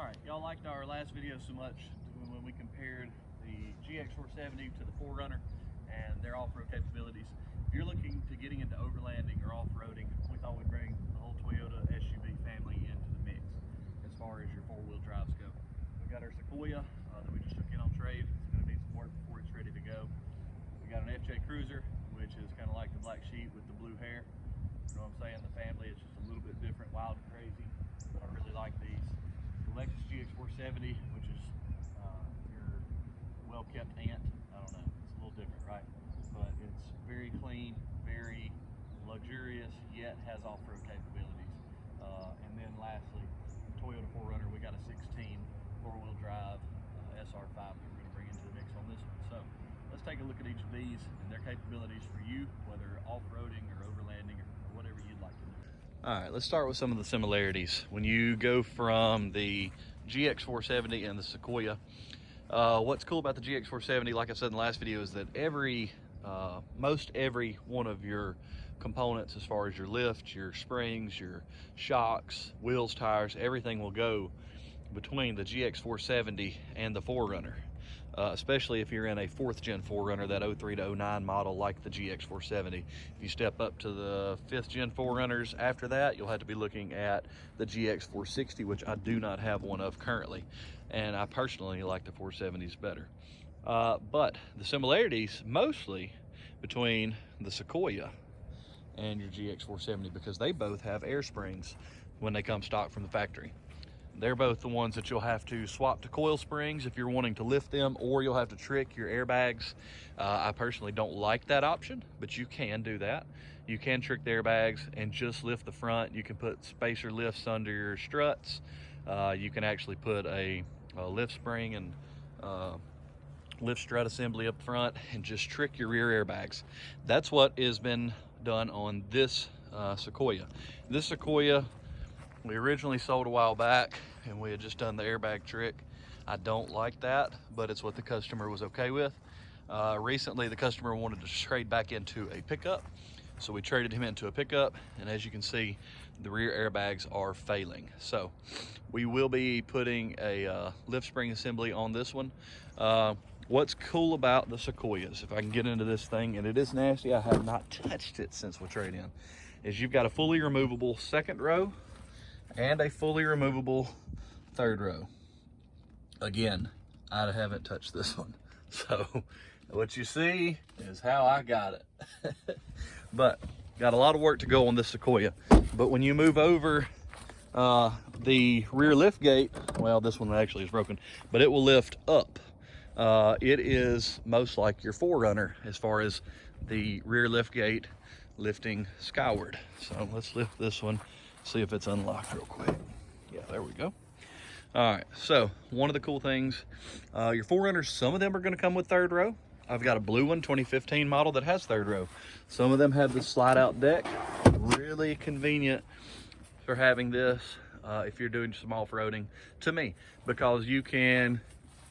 Alright, y'all liked our last video so much when we compared the GX470 to the 4runner and their off-road capabilities. If you're looking to getting into overlanding or off-roading, we thought we'd bring the whole Toyota SUV family into the mix as far as your four-wheel drives go. We've got our Sequoia that we just took in on trade. It's going to need some work before it's ready to go. We got an FJ Cruiser, which is kind of like the black sheep with the blue hair. You know what I'm saying? The family is just a little bit different, wild and crazy, but I really like these. The Lexus GX470, which is your well-kept aunt. I don't know, it's a little different, right? But it's very clean, very luxurious, yet has off-road capabilities. And then lastly, Toyota 4runner, we got a 16 four-wheel drive SR5 that we're going to bring into the mix on this one. So let's take a look at each of these and their capabilities for you, whether off-roading or overlanding or whatever you'd like to do. All right, let's start with some of the similarities. When you go from the GX470 and the Sequoia, what's cool about the GX470, like I said in the last video, is that most every one of your components, as far as your lift, your springs, your shocks, wheels, tires, everything will go between the GX470 and the 4runner. Especially if you're in a 4th gen 4runner, that 03 to 09 model like the GX470. If you step up to the 5th gen 4runners after that, you'll have to be looking at the GX460, which I do not have one of currently. And I personally like the 470s better. But the similarities mostly between the Sequoia and your GX470, because they both have air springs when they come stock from the factory. They're both the ones that you'll have to swap to coil springs if you're wanting to lift them, or you'll have to trick your airbags. I personally don't like that option, but you can do that. You can trick the airbags and just lift the front. You can put spacer lifts under your struts. You can actually put a lift spring and lift strut assembly up front and just trick your rear airbags. That's what has been done on this Sequoia. This Sequoia, we originally sold a while back and we had just done the airbag trick. I don't like that, but it's what the customer was okay with. Recently, the customer wanted to trade back into a pickup, so we traded him into a pickup, and as you can see, the rear airbags are failing. So we will be putting a lift spring assembly on this one. What's cool about the Sequoias, if I can get into this thing, and it is nasty, I have not touched it since we trade in, is you've got a fully removable 2nd row and a fully removable 3rd row. Again, I haven't touched this one. So what you see is how I got it. But got a lot of work to go on this Sequoia. But when you move over the rear lift gate, well, this one actually is broken, but it will lift up. It is most like your 4runner as far as the rear lift gate lifting skyward. So let's lift this one, see if it's unlocked real quick. Yeah, there we go. All right, so one of the cool things, your 4runners, some of them are going to come with 3rd row. I've got a blue one, 2015 model, that has 3rd row. Some of them have the slide out deck. Really convenient for having this if you're doing some off-roading, to me, because you can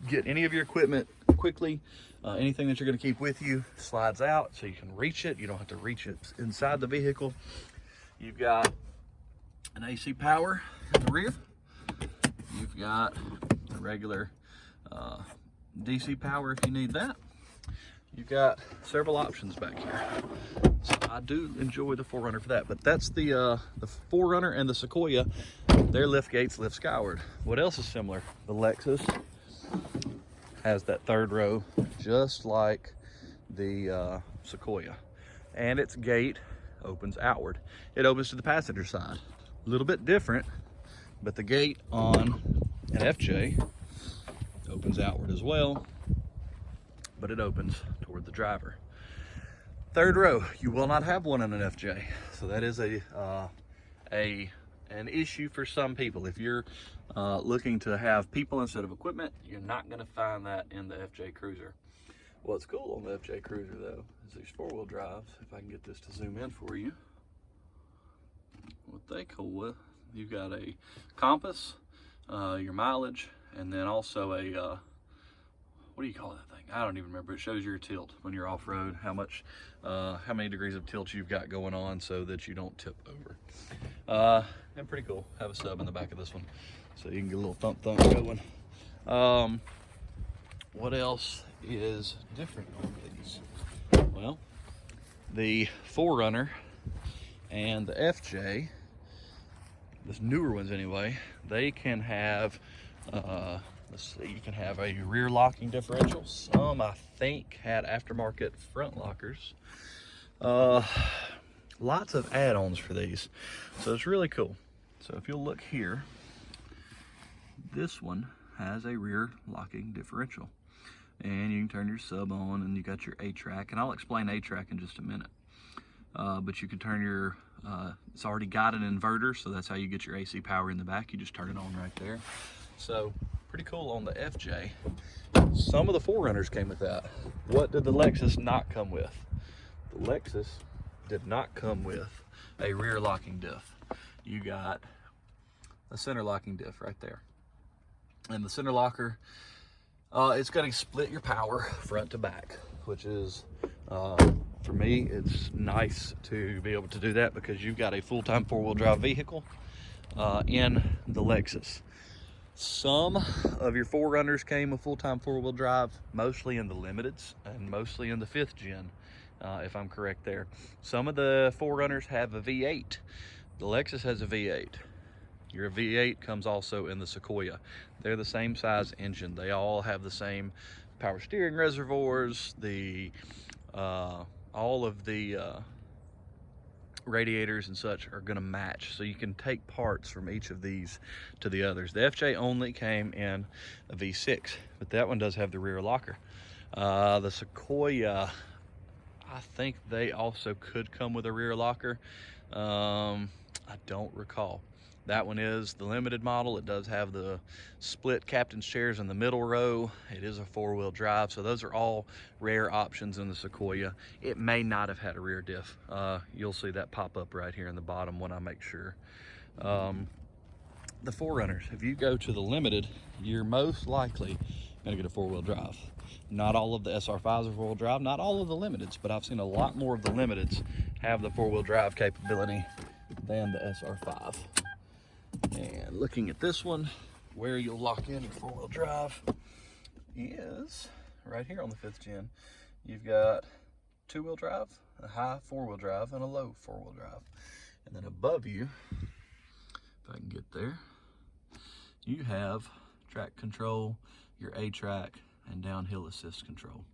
get any of your equipment quickly. Anything that you're going to keep with you slides out, so you can reach it. You don't have to reach it inside the vehicle. You've got an AC power in the rear. You've got a regular DC power if you need that. You've got several options back here. So I do enjoy the 4runner for that, but that's the 4runner and the Sequoia. Their lift gates lift skyward. What else is similar? The Lexus has that 3rd row, just like the Sequoia, and its gate opens outward. It opens to the passenger side. A little bit different, but the gate on an FJ opens outward as well, but it opens toward the driver. 3rd row, you will not have one in an FJ, so that is an issue for some people. If you're looking to have people instead of equipment, you're not going to find that in the FJ Cruiser. What's cool on the FJ Cruiser though is these 4-wheel drives. If I can get this to zoom in for you, what they cool with, you've got a compass, your mileage, and then also a what do you call that thing? I don't even remember. It shows your tilt when you're off-road, how many degrees of tilt you've got going on so that you don't tip over. And pretty cool. Have a stub in the back of this one. so you can get a little thump thump going. What else is different on these? Well, the 4runner and the FJ, the newer ones anyway, they can have, let's see, you can have a rear locking differential. Some, I think, had aftermarket front lockers. Lots of add-ons for these, so it's really cool. So if you'll look here, this one has a rear locking differential, and you can turn your sub on, and you got your A-track, and I'll explain A-track in just a minute. But you can turn your, it's already got an inverter, so that's how you get your AC power in the back. You just turn it on right there. So pretty cool on the FJ. Some of the 4runners came with that. What did the Lexus not come with? The Lexus did not come with a rear locking diff. You got a center locking diff right there. And the center locker, it's going to split your power front to back, which is, for me, it's nice to be able to do that because you've got a full-time four-wheel drive vehicle in the Lexus. Some of your 4runners came with full-time four-wheel drive, mostly in the Limiteds and mostly in the 5th gen, if I'm correct there. Some of the 4runners have a V8. The Lexus has a V8. Your V8 comes also in the Sequoia. They're the same size engine. They all have the same power steering reservoirs. All of the radiators and such are going to match, so you can take parts from each of these to the others. The FJ only came in a V6, but that one does have the rear locker. The Sequoia, I think they also could come with a rear locker. I don't recall. That one is the limited model. It does have the split captain's chairs in the middle row. It is a four-wheel drive, so those are all rare options in the Sequoia. It may not have had a rear diff. You'll see that pop up right here in the bottom when I make sure. The 4runners, if you go to the limited, you're most likely gonna get a four-wheel drive. Not all of the SR5s are four-wheel drive, not all of the limiteds, but I've seen a lot more of the limiteds have the four-wheel drive capability than the SR5. And looking at this one, where you'll lock in your four-wheel drive is right here on the 5th gen. You've got two-wheel drive, a high four-wheel drive, and a low four-wheel drive. And then above you, if I can get there, you have track control, your A-track, and downhill assist control.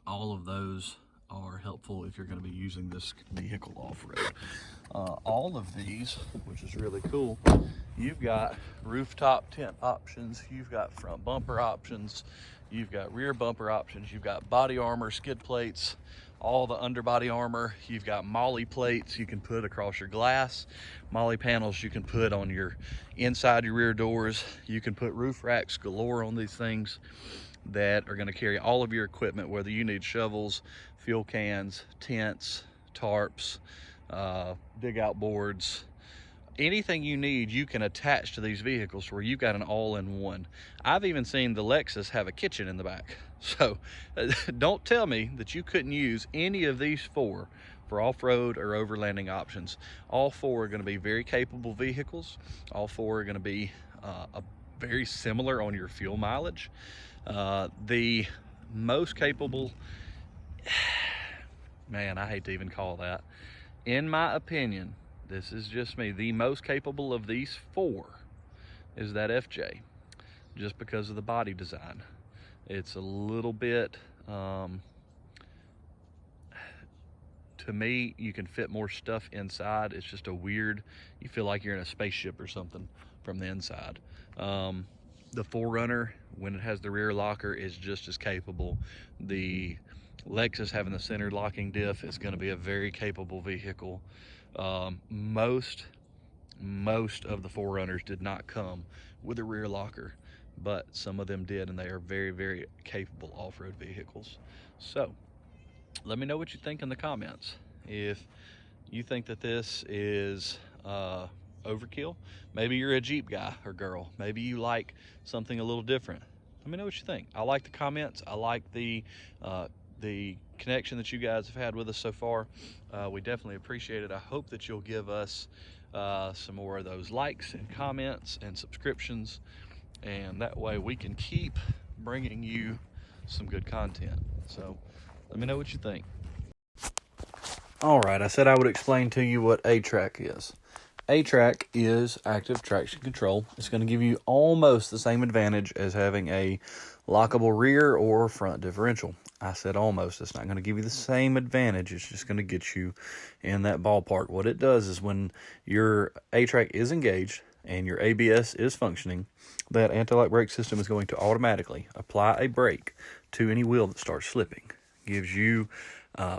All of those are helpful if you're going to be using this vehicle off-road. All of these, which is really cool, you've got rooftop tent options, you've got front bumper options, you've got rear bumper options, you've got body armor, skid plates, all the underbody armor, you've got molly plates you can put across your glass, molly panels you can put on your inside your rear doors, you can put roof racks galore on these things that are going to carry all of your equipment, whether you need shovels, fuel cans, tents, tarps, dig out boards, anything you need you can attach to these vehicles where you've got an all-in-one. I've even seen the Lexus have a kitchen in the back. So don't tell me that you couldn't use any of these four for off-road or overlanding options. All four are going to be very capable vehicles. All four are going to be very similar on your fuel mileage. The most capable, man, I hate to even call that. In my opinion, this is just me, the most capable of these four is that FJ, just because of the body design. It's a little bit, to me, you can fit more stuff inside. It's just a weird, you feel like you're in a spaceship or something from the inside. The 4runner, when it has the rear locker, is just as capable. The Lexus having the center locking diff is going to be a very capable vehicle. Most of the 4runners did not come with a rear locker, but some of them did, and they are very, very capable off-road vehicles. So let me know what you think in the comments. If you think that this is overkill, maybe you're a Jeep guy or girl, maybe you like something a little different, let me know what you think. I like the comments. I like the connection that you guys have had with us so far. We definitely appreciate it. I hope that you'll give us some more of those likes and comments and subscriptions, and that way we can keep bringing you some good content. So let me know what you think. All right, I said I would explain to you what A-Track is. A-Track is active traction control. It's going to give you almost the same advantage as having a lockable rear or front differential. I said almost. It's not going to give you the same advantage. It's just going to get you in that ballpark. What it does is when your A-Track is engaged and your ABS is functioning, that anti-lock brake system is going to automatically apply a brake to any wheel that starts slipping. Gives you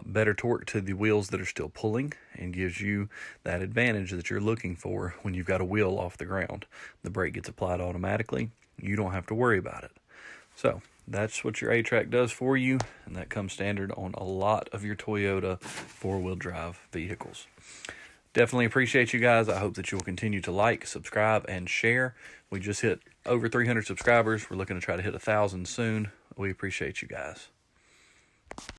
better torque to the wheels that are still pulling, and gives you that advantage that you're looking for when you've got a wheel off the ground. The brake gets applied automatically. You don't have to worry about it. So that's what your A-Track does for you, and that comes standard on a lot of your Toyota four-wheel drive vehicles. Definitely appreciate you guys. I hope that you will continue to like, subscribe, and share. We just hit over 300 subscribers. We're looking to try to hit 1,000 soon. We appreciate you guys.